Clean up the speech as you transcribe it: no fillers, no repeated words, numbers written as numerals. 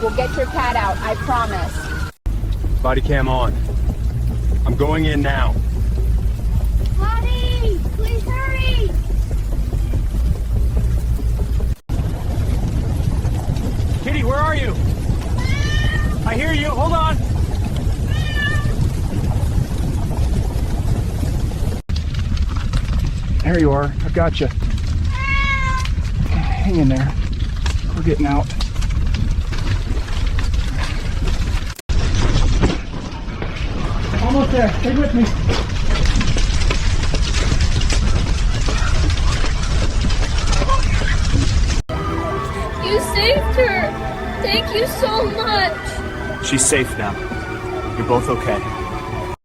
We'll get your cat out, I promise. BodyCam on. I'm going in now. Buddy, please hurry! Kitty, where are you? I hear you. Hold on. There you are. I've got you. Hang in there. We're getting out. Almost there. Stay with me. You saved her. Thank you so much. She's safe now. You're both okay.